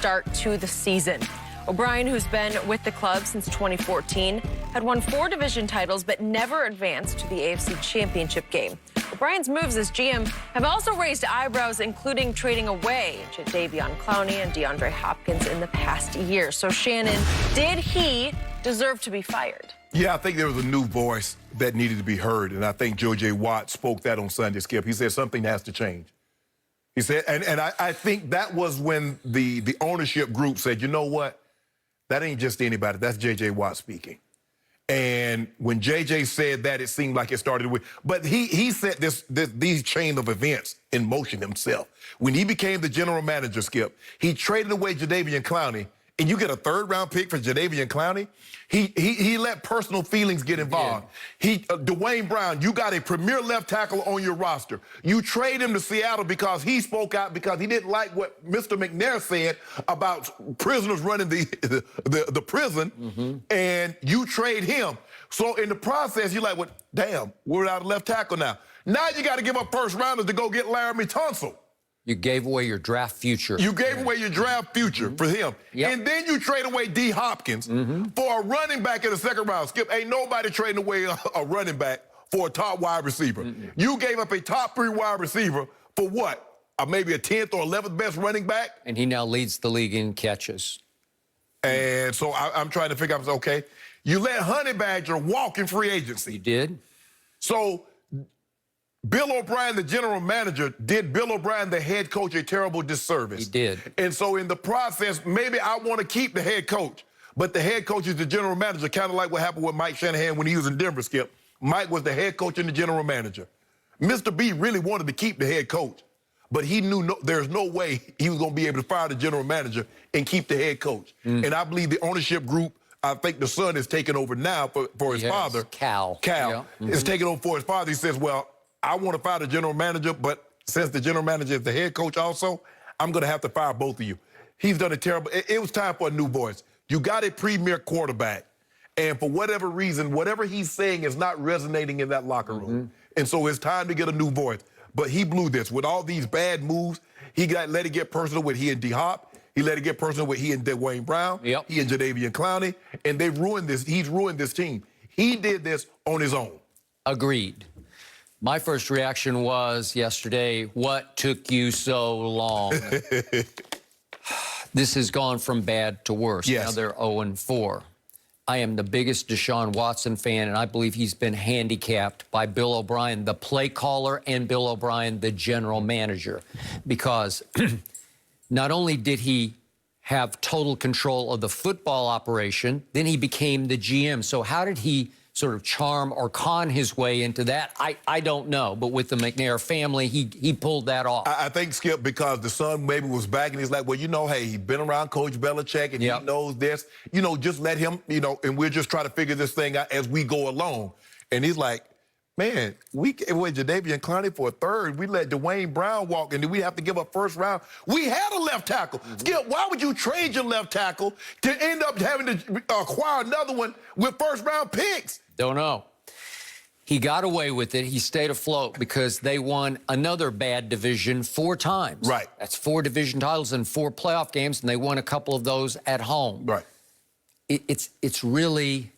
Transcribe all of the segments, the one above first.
start to the season. O'Brien, who's been with the club since 2014, had won 4 division titles but never advanced to the AFC Championship game. O'Brien's moves as GM have also raised eyebrows, including trading away Jadeveon Clowney and DeAndre Hopkins in the past year. So, Shannon, did he deserve to be fired? Yeah, I think there was a new voice that needed to be heard, and I think Joe J. Watt spoke that on Sunday, Skip. He said something has to change. He said, and I think that was when the ownership group said, you know what? That ain't just anybody. That's J.J. Watt speaking. And when J.J. said that, it seemed like it started with, but he set these chain of events in motion himself. When he became the general manager, Skip, he traded away Jadeveon Clowney, and you get a 3rd-round pick for Jadeveon Clowney. He let personal feelings get involved. Dwayne Brown, you got a premier left tackle on your roster. You trade him to Seattle because he spoke out because he didn't like what Mr. McNair said about prisoners running the prison, and you trade him. So in the process, you're like, well, damn, we're out of left tackle now. Now you got to give up first-rounders to go get Laramie Tunsil. You gave away your draft future. You gave away your draft future for him. Yep. And then you trade away D. Hopkins for a running back in the 2nd round. Skip, ain't nobody trading away a running back for a top wide receiver. You gave up a top 3 wide receiver for what? Maybe a 10th or 11th best running back? And he now leads the league in catches. And so I'm trying to figure out, okay, you let Honey Badger walk in free agency. You did. So Bill O'Brien, the general manager, did Bill O'Brien, the head coach, a terrible disservice. He did. And so in the process, maybe I want to keep the head coach, but the head coach is the general manager, kind of like what happened with Mike Shanahan when he was in Denver, Skip. Mike was the head coach and the general manager. Mr. B really wanted to keep the head coach, but he knew there's no way he was going to be able to fire the general manager and keep the head coach. And I believe the ownership group, I think the son is taking over now for his father. Cal. Is taking over for his father. He says, well, I want to fire the general manager, but since the general manager is the head coach also, I'm going to have to fire both of you. He's done a terrible... It was time for a new voice. You got a premier quarterback, and for whatever reason, whatever he's saying is not resonating in that locker room. And so it's time to get a new voice. But he blew this. With all these bad moves, he let it get personal with he and D-Hop. He let it get personal with he and Dwayne Brown. He and Jadeveon Clowney. And they've ruined this. He's ruined this team. He did this on his own. Agreed. My first reaction was yesterday, what took you so long? This has gone from bad to worse. Yes. Now they're 0-4. I am the biggest Deshaun Watson fan, and I believe he's been handicapped by Bill O'Brien, the play caller, and Bill O'Brien, the general manager, because not only did he have total control of the football operation, then he became the GM. So how did he sort of charm or con his way into that? I don't know. But with the McNair family, he pulled that off. I think, Skip, because the son maybe was back and he's like, well, you know, hey, he's been around Coach Belichick and he knows this. You know, just let him, you know, and we'll just try to figure this thing out as we go along. And he's like, man, we gave away Jadeveon Clowney for a 3rd. We let Dwayne Brown walk, and then we have to give up 1st round. We had a left tackle. Skip, why would you trade your left tackle to end up having to acquire another one with 1st-round picks? Don't know. He got away with it. He stayed afloat because they won another bad division 4 times. Right. That's 4 division titles and 4 playoff games, and they won a couple of those at home. Right. It's really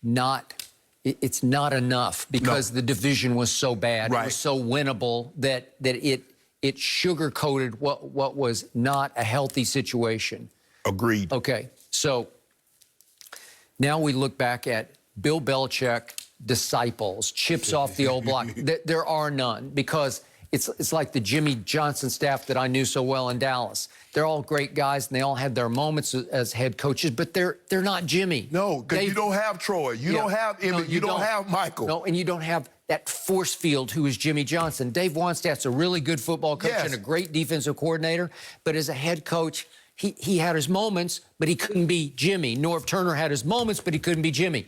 not... It's not enough because the division was so bad. It was so winnable that it sugar-coated what was not a healthy situation. Agreed. Okay, so now we look back at Bill Belichick disciples, chips off the old block. There are none, because it's like the Jimmy Johnson staff that I knew so well in Dallas. They're all great guys, and they all had their moments as head coaches, but they're not Jimmy. No, because you don't have Troy. You don't have Emmett. You don't have Michael. No, and you don't have that force field who is Jimmy Johnson. Dave Wannstedt's a really good football coach and a great defensive coordinator, but as a head coach, he had his moments, but he couldn't be Jimmy. Norv Turner had his moments, but he couldn't be Jimmy.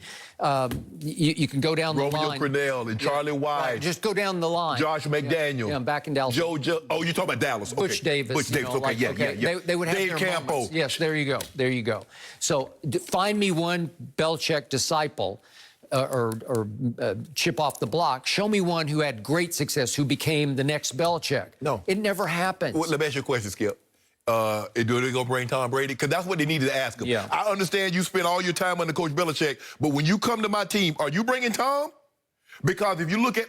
You can go down the line. Romeo Crennel and Charlie White. Right, just go down the line. Josh McDaniel. Yeah, back in Dallas. Oh, you're talking about Dallas. Okay. Butch Davis. Butch Davis, okay, They would have Dave their Campo. moments. Yes, there you go. There you go. So find me one Belichick disciple or chip off the block. Show me one who had great success, who became the next Belichick. No. It never happens. Well, let me ask you a question, Skip. Do they going to bring Tom Brady? Because that's what they needed to ask him. Yeah. I understand you spent all your time under Coach Belichick, but when you come to my team, are you bringing Tom? Because if you look at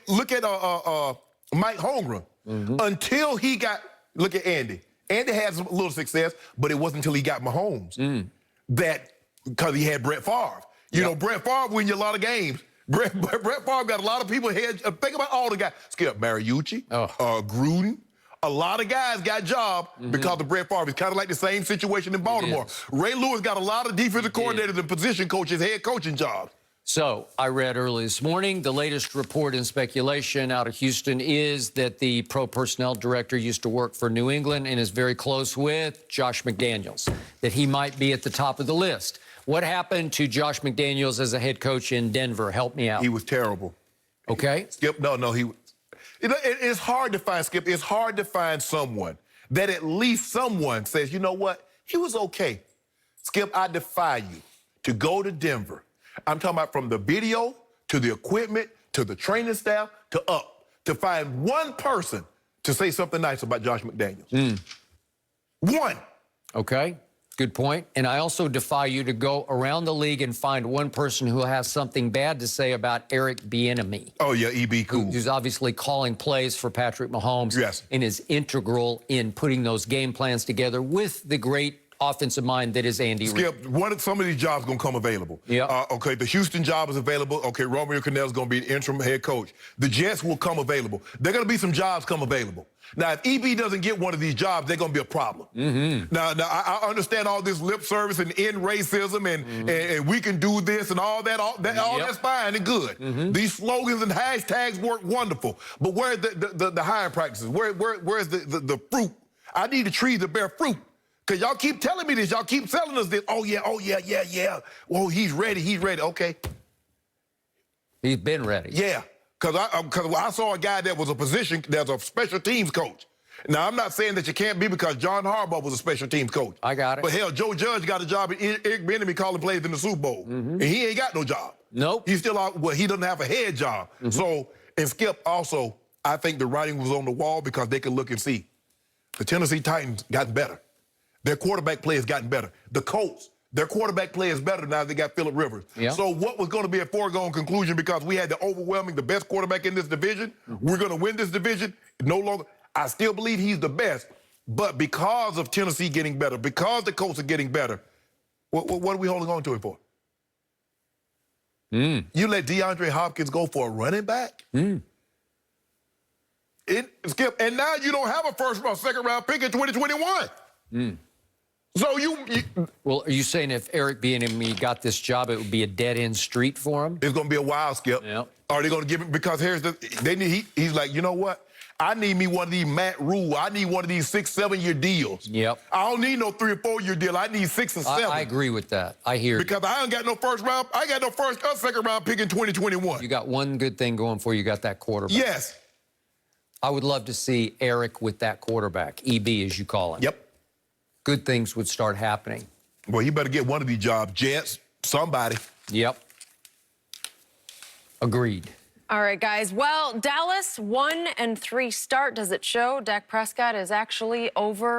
Mike Holmgren, until he got, look at Andy. Andy had some little success, but it wasn't until he got Mahomes that, because he had Brett Favre. You know, Brett Favre win you a lot of games. Brett Favre got a lot of people ahead. Think about all the guys. Skip Mariucci, Gruden. A lot of guys got jobs because of Brett Favre. It's kind of like the same situation in Baltimore. Ray Lewis got a lot of defensive coordinators and position coaches, head coaching jobs. So I read early this morning, the latest report and speculation out of Houston is that the pro personnel director used to work for New England and is very close with Josh McDaniels, that he might be at the top of the list. What happened to Josh McDaniels as a head coach in Denver? Help me out. He was terrible. Okay. Skip, no, he... It's hard to find, Skip. It's hard to find someone that at least someone says, you know what, he was okay. Skip, I defy you to go to Denver. I'm talking about from the video to the equipment to the training staff to find one person to say something nice about Josh McDaniels. One. Okay. Good point. And I also defy you to go around the league and find one person who has something bad to say about Eric Bieniemy. Oh, yeah, EB cool. Who's obviously calling plays for Patrick Mahomes. Yes. And is integral in putting those game plans together with the great offensive mind that is Andy Reid. Skip, some of these jobs going to come available. Yeah. Okay, the Houston job is available. Okay, Romeo Crennel is going to be the interim head coach. The Jets will come available. There are going to be some jobs come available. Now, if EB doesn't get one of these jobs, they're going to be a problem. Now, I understand all this lip service and end racism and we can do this and all that. All that's fine and good. These slogans and hashtags work wonderful. But where's the hiring practices? Where's the fruit? I need a tree to bear fruit. Because y'all keep telling me this. Y'all keep selling us this. Oh, yeah. Well, he's ready. Okay. He's been ready. Yeah. Because I saw a guy that was that's a special teams coach. Now, I'm not saying that you can't be because John Harbaugh was a special teams coach. I got it. But hell, Joe Judge got a job at Eric Bieniemy calling plays in the Super Bowl. And he ain't got no job. Nope. He's still out, well, he doesn't have a head job. So, and Skip, also, I think the writing was on the wall because they could look and see. The Tennessee Titans gotten better. Their quarterback play has gotten better. The Colts, their quarterback play is better now they got Phillip Rivers. Yeah. So what was going to be a foregone conclusion because we had the best quarterback in this division, we're going to win this division, no longer. I still believe he's the best, but because of Tennessee getting better, because the Colts are getting better, what are we holding on to him for? You let DeAndre Hopkins go for a running back? Skip, and now you don't have a second-round pick in 2021. So well, are you saying if Eric Bieniemy got this job, it would be a dead-end street for him? It's going to be a wild, Skip. Yep. Are they going to give him? Because he's like, you know what? I need me one of these Matt Rule. I need one of these 6-7 year deals. Yep. I don't need no 3 or 4 year deal. I need 6 or 7. I agree with that. I hear because I ain't got no first round. I got no first or second round pick in 2021. You got one good thing going for you. You got that quarterback. Yes. I would love to see Eric with that quarterback, EB as you call him. Yep. Good things would start happening. Well, he better get one of these jobs. Jets, somebody. Yep. Agreed. All right, guys. Well, Dallas 1-3 start. Does it show Dak Prescott is actually over